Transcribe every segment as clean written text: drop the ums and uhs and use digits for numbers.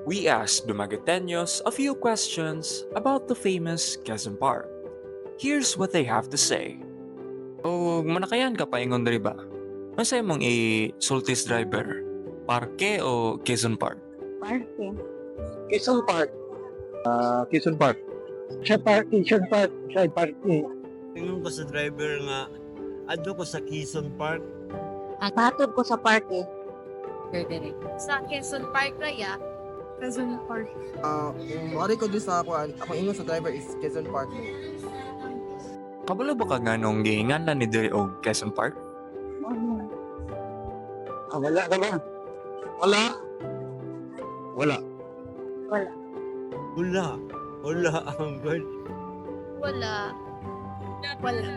We asked Dumagueteños a few questions about the famous Quezon Park. Here's what they have to say. O manakayan ka paingon diri ba? Masay mong sultis driver, parke o Quezon Park? Parke. Quezon Park. Quezon Park. Sa park, Quezon Park, sa park. Tingin ko sa driver nga, adto ko sa Quezon Park. Hatod ko sa parke. Sa Quezon Park Raya, Quezon Park. Yung mari ko doon sa ako ingon sa driver is Quezon Park. Kabalo ba ka nga nung giingan ni diri og Quezon Park? Ano? Wala ka ba? Wala. Wala. Wala. Wala. Wala ang good. Wala. Wala.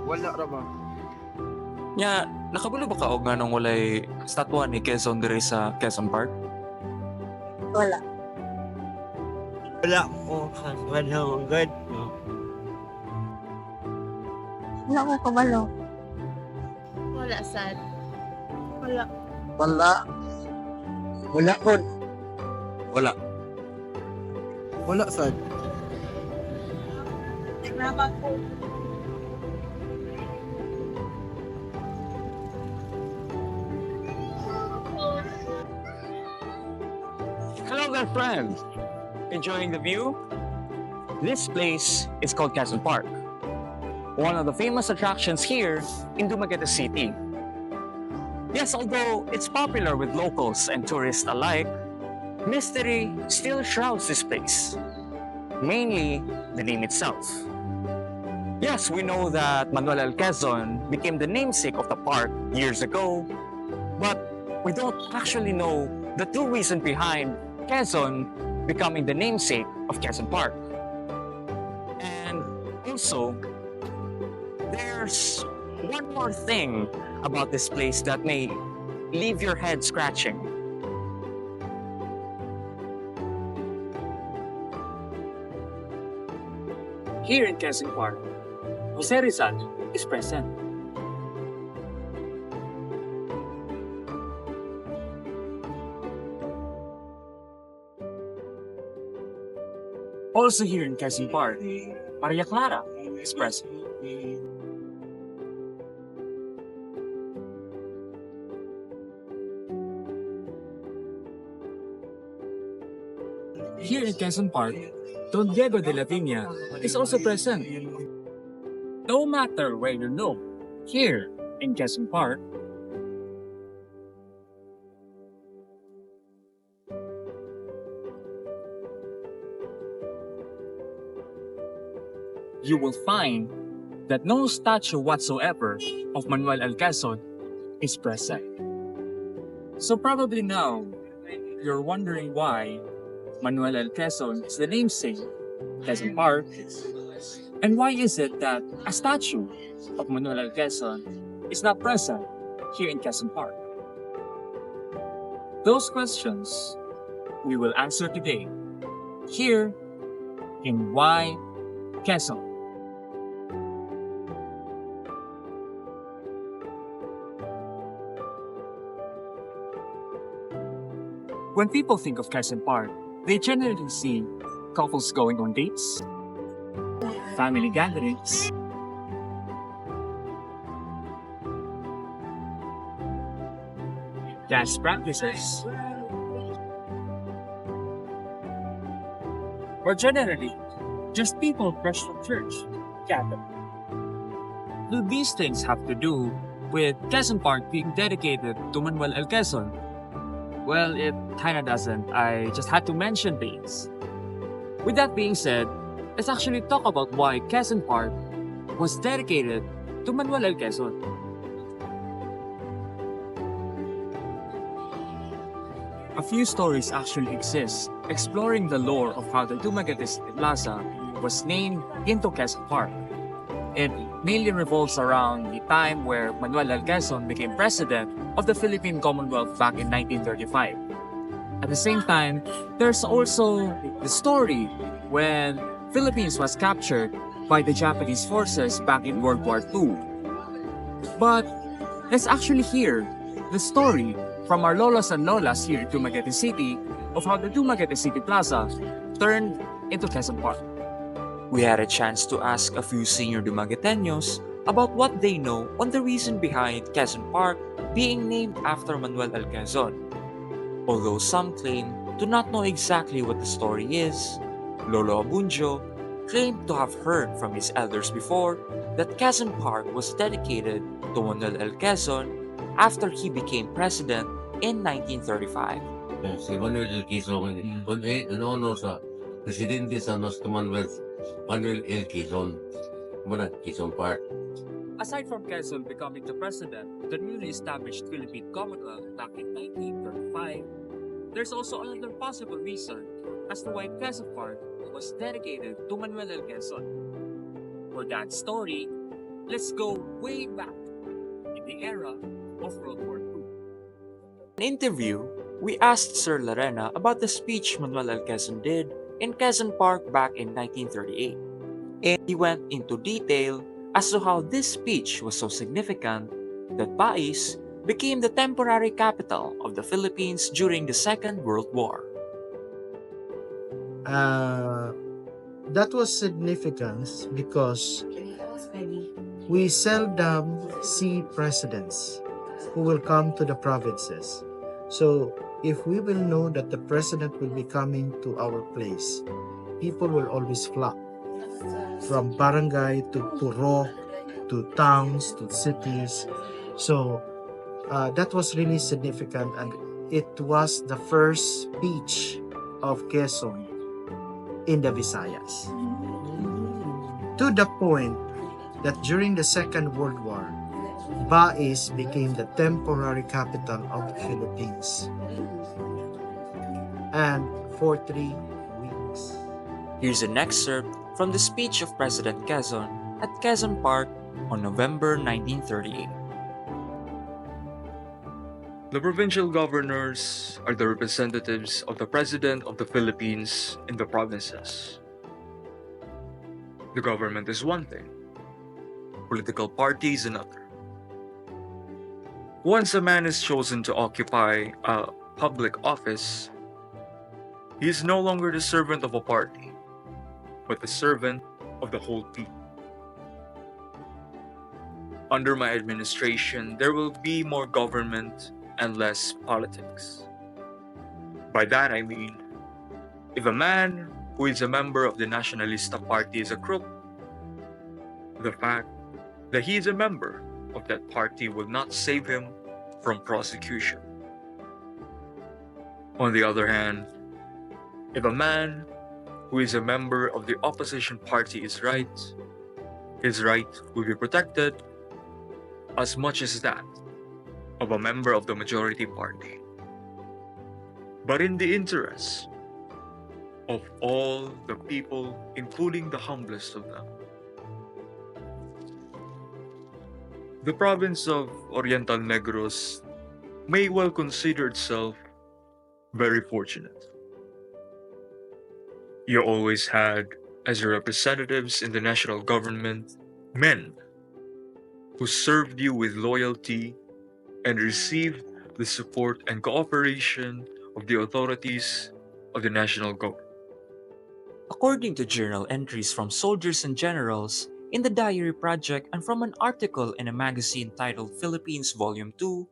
Wala ra ba? Nya, nakabalo ba ka og nga nung walay statwa ni Quezon diri sa Quezon Park? Wala. Wala ko. Wala ang good. Wala ko kabalo. Wala, sad. Wala. Wala. Wala ko. Wala. Wala sad. Naman po. Hello there, friends. Enjoying the view? This place is called Quezon Park, one of the famous attractions here in Dumaguete City. Yes, although it's popular with locals and tourists alike, mystery still shrouds this place, mainly the name itself. Yes, we know that Manuel Quezon became the namesake of the park years ago, but we don't actually know the true reason behind Quezon becoming the namesake of Quezon Park. And also, there's one more thing about this place that may leave your head scratching. Here in Quezon Park, Jose Rizal is present. Also here in Quezon Park, Maria Clara is present. Here in Quezon Park, Don Diego de la Viña is also present. No matter where you look, here in Quezon Park, you will find that no statue whatsoever of Manuel L. Quezon is present. So probably now, you're wondering why Manuel L. Quezon is the namesake of Quezon Park, and why is it that a statue of Manuel L. Quezon is not present here in Quezon Park? Those questions we will answer today, here in Wai Quezon. When people think of Quezon Park, they generally see couples going on dates, family gatherings, dance practices, or generally, just people fresh from church gathered. Do these things have to do with Quezon Park being dedicated to Manuel L. Quezon? Well, it kinda doesn't. I just had to mention these. With that being said, let's actually talk about why Quezon Park was dedicated to Manuel L. Quezon. A few stories actually exist exploring the lore of how the Dumaguete City Plaza was named into Quezon Park. It mainly revolves around the time where Manuel L. Quezon became president of the Philippine Commonwealth back in 1935. At the same time, there's also the story when Philippines was captured by the Japanese forces back in World War II. But let's actually hear the story from our lolas and lolas here in Dumaguete City of how the Dumaguete City Plaza turned into Quezon Park. We had a chance to ask a few senior Dumagueteños about what they know on the reason behind Quezon Park being named after Manuel L. Quezon. Although some claim to not know exactly what the story is, Lolo Abunjo claimed to have heard from his elders before that Quezon Park was dedicated to Manuel L. Quezon after he became president in 1935. Si Manuel L. Quezon, ano sa presidente sa Nostro Manuel L. Quezon, muna Quezon Park. Aside from Quezon becoming the president of the newly established Philippine Commonwealth back in 1935, there's also another possible reason as to why Quezon Park was dedicated to Manuel L. Quezon. For that story, let's go way back in the era of World War II. In an interview, we asked Sir Lorena about the speech Manuel L. Quezon did in Quezon Park back in 1938, and he went into detail as to how this speech was so significant that Bais became the temporary capital of the Philippines during the Second World War. That was significant because we seldom see presidents who will come to the provinces. So if we will know that the president will be coming to our place, people will always flock from barangay to purok to towns to cities. So that was really significant, and it was the first speech of Quezon in the Visayas. To the point that during the Second World War, Bais became the temporary capital of the Philippines. And for 3 weeks. Here's an excerpt from the speech of President Quezon at Quezon Park on November 1938. The provincial governors are the representatives of the President of the Philippines in the provinces. The government is one thing, political party is another. Once a man is chosen to occupy a public office, he is no longer the servant of a party, but the servant of the whole people. Under my administration, there will be more government and less politics. By that I mean, if a man who is a member of the Nacionalista Party is a crook, the fact that he is a member of that party will not save him from prosecution. On the other hand, if a man who is a member of the opposition party is right, his right will be protected as much as that of a member of the majority party. But in the interest of all the people, including the humblest of them, the province of Oriental Negros may well consider itself very fortunate. You always had as your representatives in the national government men who served you with loyalty and received the support and cooperation of the authorities of the national government. According to journal entries from soldiers and generals in the Diary Project and from an article in a magazine titled Philippines Volume 2,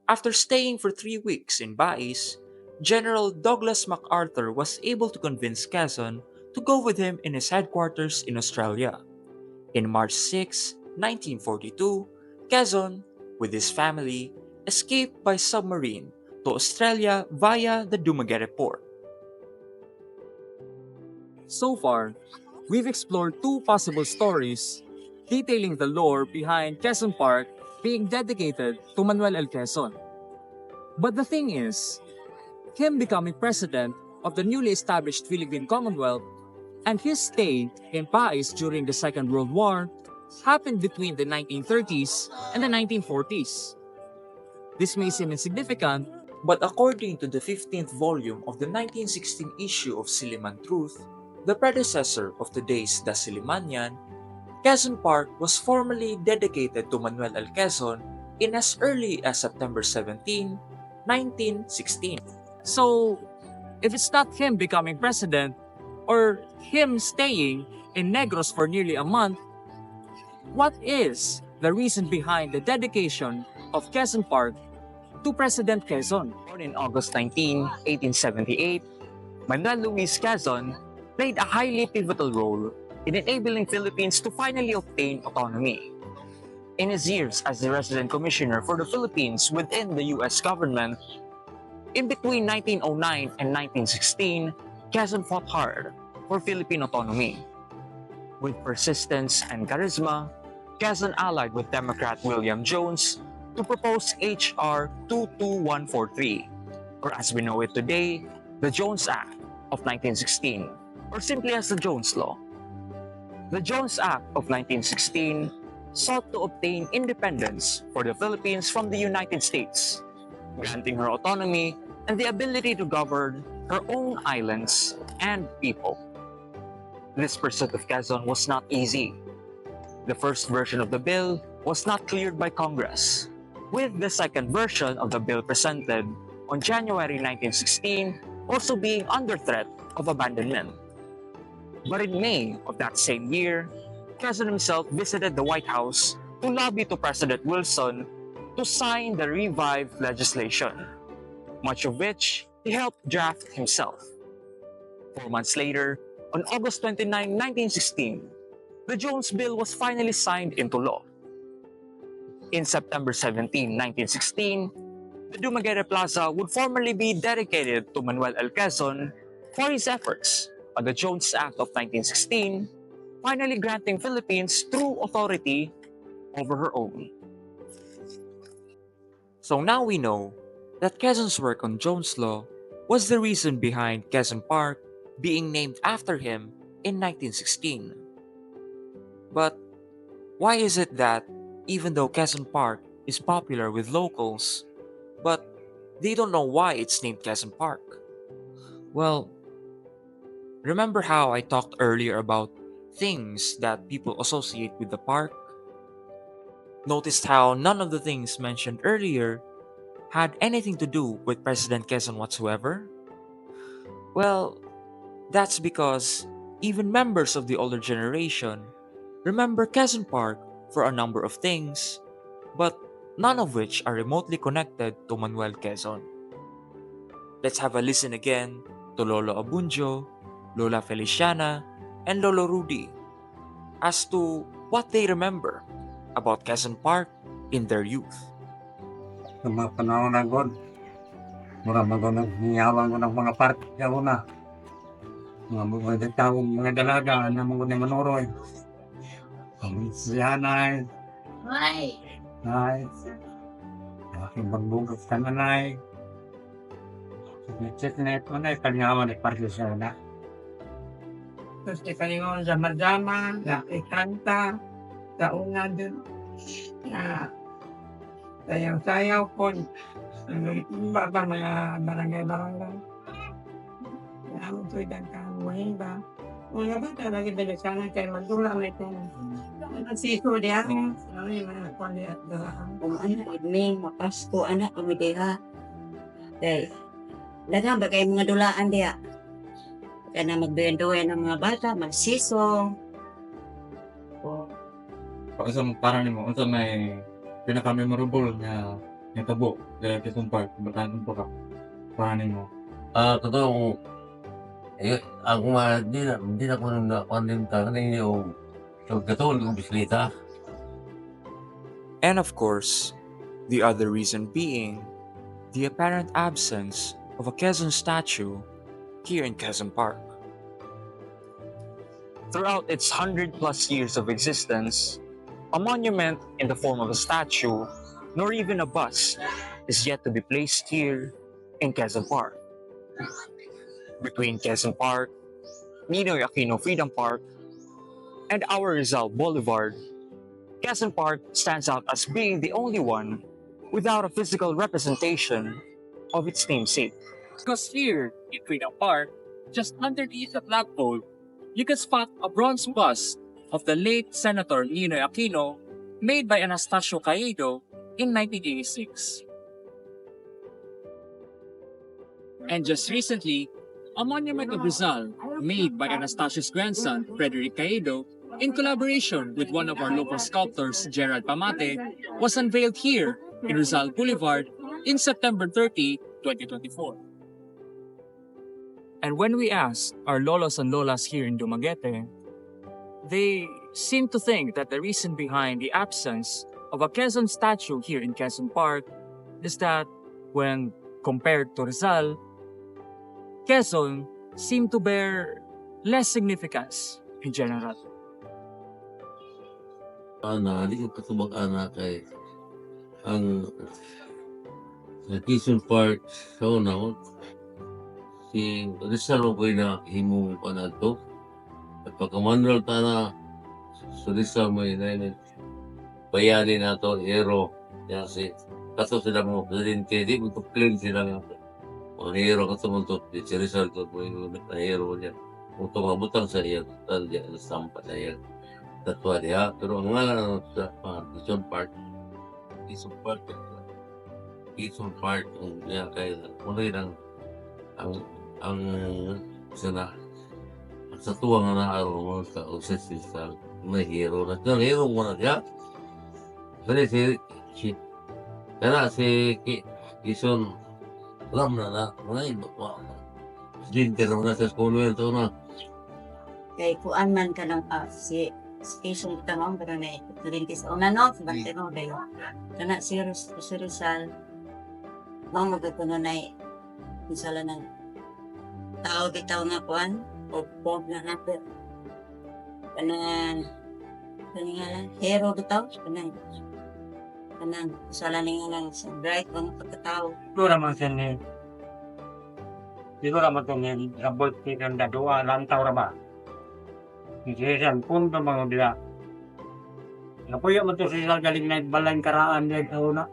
after staying for 3 weeks in Bais, General Douglas MacArthur was able to convince Quezon to go with him in his headquarters in Australia. In March 6, 1942, Quezon, with his family, escaped by submarine to Australia via the Dumaguete port. So far, we've explored 2 possible stories detailing the lore behind Quezon Park being dedicated to Manuel L. Quezon. But the thing is, him becoming president of the newly established Philippine Commonwealth and his stay in Bais during the Second World War happened between the 1930s and the 1940s. This may seem insignificant, but according to the 15th volume of the 1916 issue of Silliman Truth, the predecessor of today's The Sillimanian, Quezon Park was formally dedicated to Manuel L. Quezon in as early as September 17, 1916. So, if it's not him becoming president or him staying in Negros for nearly a month, what is the reason behind the dedication of Quezon Park to President Quezon? Born in August 19, 1878, Manuel Luis Quezon played a highly pivotal role in enabling Philippines to finally obtain autonomy. In his years as the resident commissioner for the Philippines within the U.S. government, in between 1909 and 1916, Quezon fought hard for Philippine autonomy. With persistence and charisma, Quezon allied with Democrat William Jones to propose H.R. 22143, or as we know it today, the Jones Act of 1916, or simply as the Jones Law. The Jones Act of 1916 sought to obtain independence for the Philippines from the United States, granting her autonomy and the ability to govern her own islands and people. This pursuit of Quezon was not easy. The first version of the bill was not cleared by Congress, with the second version of the bill presented on January 1916 also being under threat of abandonment. But in May of that same year, Quezon himself visited the White House to lobby to President Wilson to sign the revived legislation, much of which he helped draft himself. 4 months later, on August 29, 1916, the Jones Bill was finally signed into law. In September 17, 1916, the Dumaguete Plaza would formally be dedicated to Manuel L. Quezon for his efforts on the Jones Act of 1916, finally granting Philippines true authority over her own. So now we know that Quezon's work on Jones Law was the reason behind Quezon Park being named after him in 1916. But why is it that even though Quezon Park is popular with locals, but they don't know why it's named Quezon Park? Well, remember how I talked earlier about things that people associate with the park? Noticed how none of the things mentioned earlier had anything to do with President Quezon whatsoever? Well, that's because even members of the older generation remember Quezon Park for a number of things, but none of which are remotely connected to Manuel Quezon. Let's have a listen again to Lolo Abunjo, Lola Feliciana, and Lolo Rudy as to what they remember about Quezon Park in their youth. Sa mga panahon na god, mura magunang hiyawang ko ng mga party sa una. Mga taong mga dalaga na mga manoroy. Ang siyanay. Ay! Aking magbugos ka nanay. Nagsit-net ko na ikanyawan ay party sa una. Tapos ikanyawan sa madama, na ikanta, sa una dun. Sayaw-sayaw po. Baba mga barangay-barangay. Kaya mo ito'y dagkang buhay ba? Mga ba talaga dali sana kayo magdula may ito. Nagsiko diya. Ay, mga kundi at doon. Kung anak, idming, mapasko, anak, kumidiha. Dahil, dagang ba kayo mga dulaan diya? Kaya na magduyan-duyan ng mga bata, magsisong. Sa parang mo, unsa may pinaka-memorable na tabo sa Quezon Park, batanon po ka. Parang mo. Totoo, ako di na ko nung nakontinta kanina yung katulog ng bisikleta. And of course, the other reason being the apparent absence of a Quezon statue here in Quezon Park. Throughout its 100+ years of existence, a monument in the form of a statue, nor even a bust, is yet to be placed here in Quezon Park. Between Quezon Park, Ninoy Aquino Freedom Park, and our Rizal Boulevard, Quezon Park stands out as being the only one without a physical representation of its namesake. Because here in Freedom Park, just underneath the flagpole, you can spot a bronze bust of the late Senator Ninoy Aquino made by Anastasio Caedo in 1986. And just recently, a monument of Rizal made by Anastasia's grandson, Frederick Caedo, in collaboration with one of our local sculptors, Gerard Pamate, was unveiled here in Rizal Boulevard in September 30, 2024. And when we asked our lolos and lolas here in Dumaguete, they seem to think that the reason behind the absence of a Quezon statue here in Quezon Park is that when compared to Rizal, Quezon seemed to bear less significance in general. Hindi ko patubag-ana kay ang sa Quezon Park sa una si Rizal mo na himong panadto at pagkamanral ta na sa Rizal mo bayani na to hero ya si kaso sila mo presidente di mo to claim sila nga ang hero kaso mo to si Rizal to mo yung hero niya kung tumabutang sa iya tal dia sampa sa iya tatwa dia pero ang ngalan sa Quezon Park Quezon Park ang niya kay muli ng ang sana sa tuwang na araw mo sa Rizal may hero na ang hero mo na dia Kaya si Quezon alam na mga iba pa. Presidente na muna sa konwento na. Kay kuan man ka ng si Quezon tamang pero na presidente sa una no, sa bante no dayo. Kana si Rizal mao magkuno na misala ng tao bitaw nga kuan o pog na natin. Kanang hero bitaw kanang sala ni nga lang sa bright mga pagkatao. Dura man siya ni. Dito naman ito ni Rabot ni Ganda Dua Lantaw Rama. Hindi siya punto mga bila. Napuyo mo ito siya galing na balang karaan niya ito na.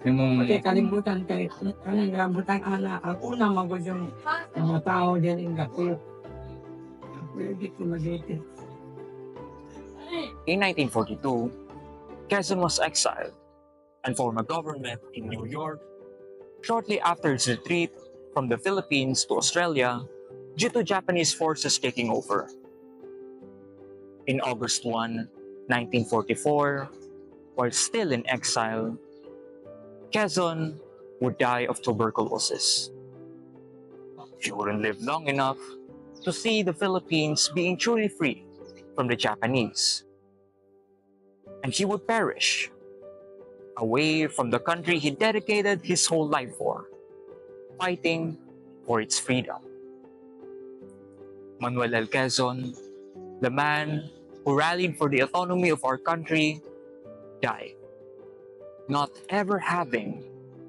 Pati kalibutan kay kalibutan ala ako na magod yung mga tao dyan yung gato. Pwede ko mag-itin. In 1942, Quezon was exiled and formed a government in New York shortly after its retreat from the Philippines to Australia due to Japanese forces taking over. In August 1, 1944, while still in exile, Quezon would die of tuberculosis. She wouldn't live long enough to see the Philippines being truly free from the Japanese. And he would perish, away from the country he dedicated his whole life for, fighting for its freedom. Manuel L. Quezon, the man who rallied for the autonomy of our country, died, not ever having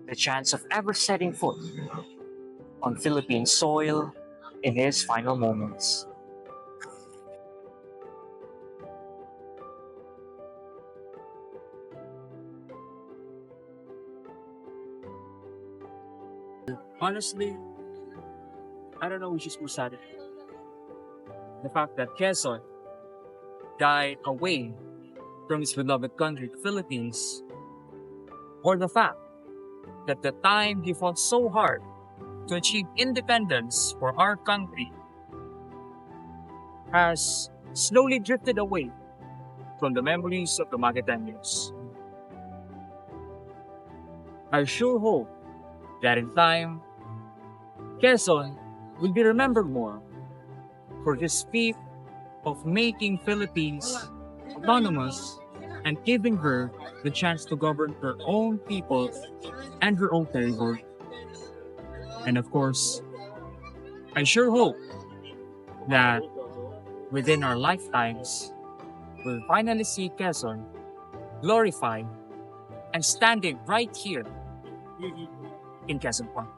the chance of ever setting foot on Philippine soil in his final moments. Honestly, I don't know which is more sad. The fact that Quezon died away from his beloved country, the Philippines, or the fact that the time he fought so hard to achieve independence for our country has slowly drifted away from the memories of the Dumagueteños. I sure hope that in time, Quezon will be remembered more for his feat of making Philippines autonomous and giving her the chance to govern her own people and her own territory. And of course, I sure hope that within our lifetimes, we'll finally see Quezon glorified and standing right here in Quezon Park.